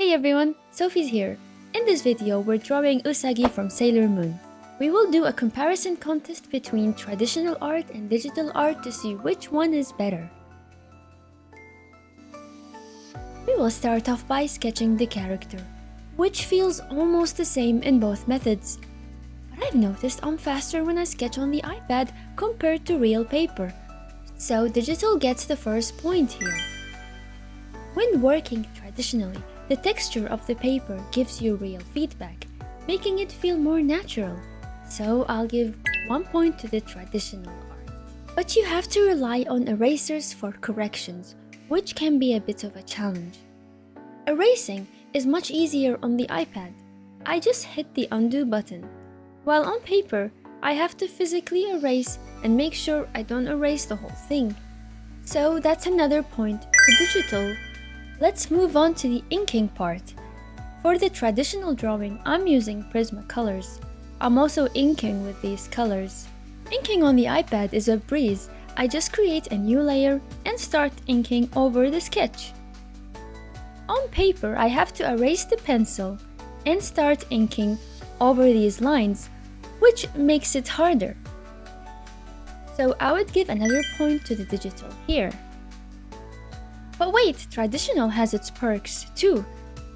Hey everyone, Sophie's here. In this video, we're drawing Usagi from Sailor Moon. We will do a comparison contest between traditional art and digital art to see which one is better. We will start off by sketching the character, which feels almost the same in both methods. But I've noticed I'm faster when I sketch on the iPad compared to real paper, so digital gets the first point here. When working traditionally, the texture of the paper gives you real feedback, making it feel more natural. So I'll give 1 point to the traditional art. But you have to rely on erasers for corrections, which can be a bit of a challenge. Erasing is much easier on the iPad. I just hit the undo button. While on paper, I have to physically erase and make sure I don't erase the whole thing. So that's another point to digital. Let's move on to the inking part. For the traditional drawing, I'm using Prismacolors. I'm also inking with these colors. Inking on the iPad is a breeze. I just create a new layer and start inking over the sketch. On paper, I have to erase the pencil and start inking over these lines, which makes it harder. So I would give another point to the digital here. But wait, traditional has its perks too.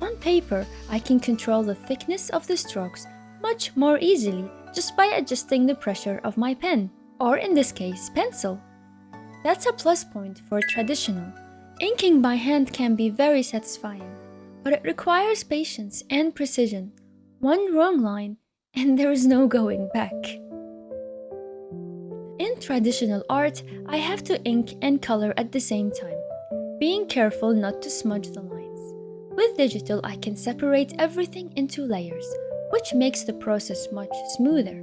On paper, I can control the thickness of the strokes much more easily just by adjusting the pressure of my pen, or in this case, pencil. That's a plus point for traditional. Inking by hand can be very satisfying, but it requires patience and precision. One wrong line, and there is no going back. In traditional art, I have to ink and color at the same time, being careful not to smudge the lines. With digital, I can separate everything into layers, which makes the process much smoother.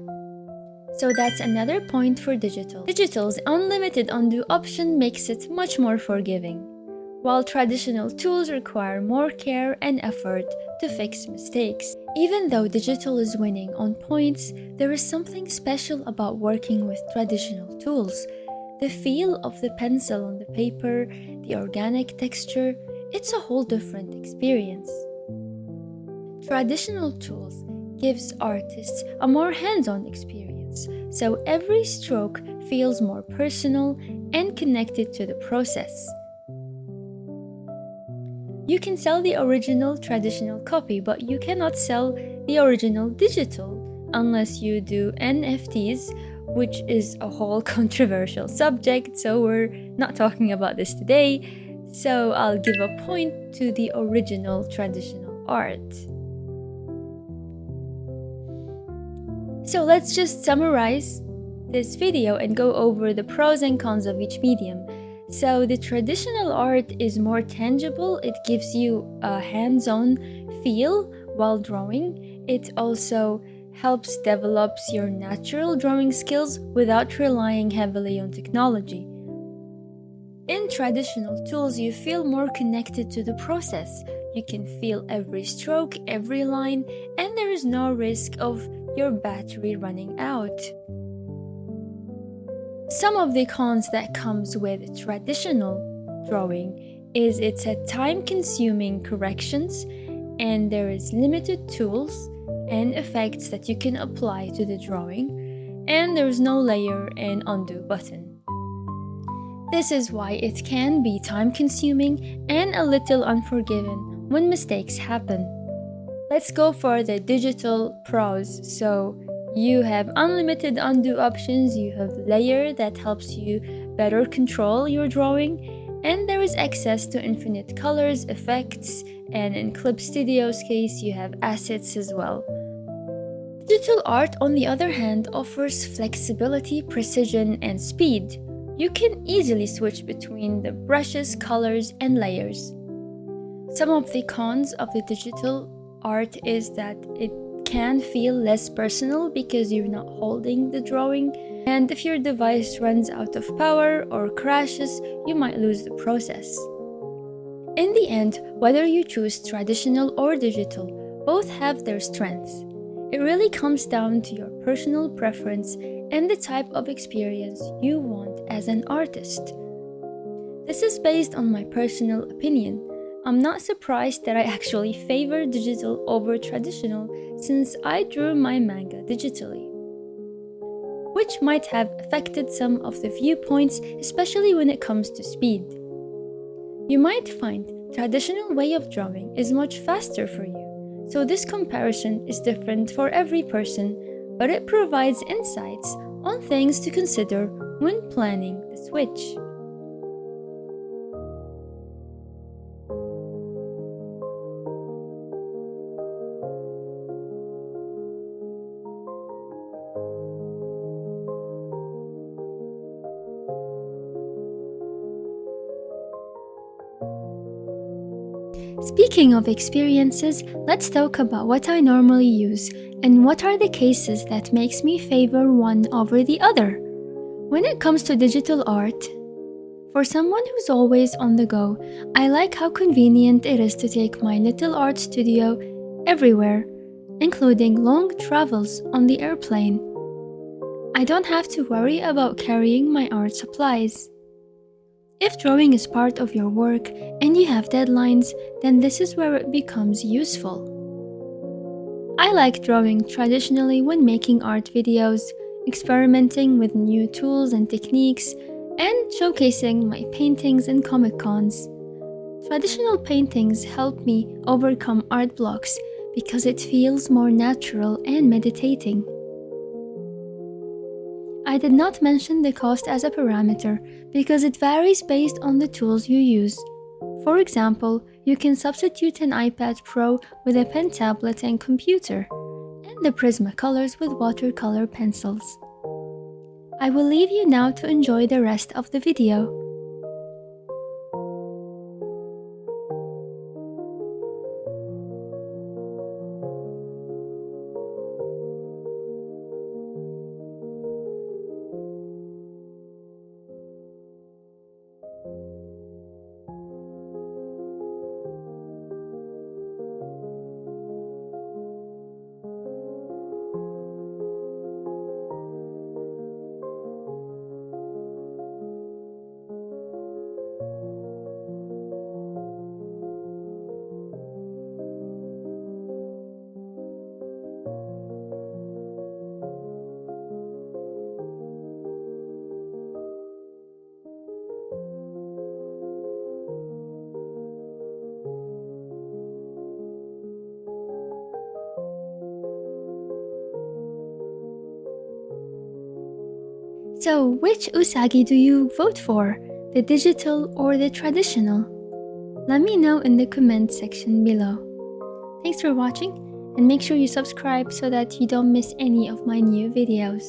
So that's another point for digital. Digital's unlimited undo option makes it much more forgiving, while traditional tools require more care and effort to fix mistakes. Even though digital is winning on points, there is something special about working with traditional tools. The feel of the pencil on the paper, the organic texture, it's a whole different experience. Traditional tools gives artists a more hands-on experience, so every stroke feels more personal and connected to the process. You can sell the original traditional copy, but you cannot sell the original digital unless you do NFTs, which is a whole controversial subject, so we're not talking about this today. So I'll give a point to the original traditional art. So let's just summarize this video and go over the pros and cons of each medium. So the traditional art is more tangible. It gives you a hands-on feel while drawing. It also helps develops your natural drawing skills without relying heavily on technology. In traditional tools, you feel more connected to the process. You can feel every stroke, every line, and there is no risk of your battery running out. Some of the cons that comes with traditional drawing is it's a time-consuming corrections, and there is limited tools and effects that you can apply to the drawing, and there is no layer and undo button. This is why it can be time-consuming and a little unforgiving when mistakes happen. Let's go for the digital pros. So you have unlimited undo options, you have layer that helps you better control your drawing, and there is access to infinite colors, effects, and in Clip Studio's case, you have assets as well. Digital art, on the other hand, offers flexibility, precision, and speed. You can easily switch between the brushes, colors, and layers. Some of the cons of the digital art is that it can feel less personal because you're not holding the drawing, and if your device runs out of power or crashes, you might lose the process. In the end, whether you choose traditional or digital, both have their strengths. It really comes down to your personal preference and the type of experience you want as an artist. This is based on my personal opinion. I'm not surprised that I actually favor digital over traditional since I drew my manga digitally, which might have affected some of the viewpoints, especially when it comes to speed. You might find traditional way of drawing is much faster for you, so this comparison is different for every person, but it provides insights on things to consider when planning the switch. Speaking of experiences, let's talk about what I normally use and what are the cases that makes me favor one over the other. When it comes to digital art, for someone who's always on the go, I like how convenient it is to take my little art studio everywhere, including long travels on the airplane. I don't have to worry about carrying my art supplies. If drawing is part of your work and you have deadlines, then this is where it becomes useful. I like drawing traditionally when making art videos, experimenting with new tools and techniques, and showcasing my paintings in Comic Cons. Traditional paintings help me overcome art blocks because it feels more natural and meditating. I did not mention the cost as a parameter because it varies based on the tools you use. For example, you can substitute an iPad Pro with a pen tablet and computer, and the Prismacolors with watercolor pencils. I will leave you now to enjoy the rest of the video. So, which Usagi do you vote for? The digital or the traditional? Let me know in the comment section below. Thanks for watching, and make sure you subscribe so that you don't miss any of my new videos.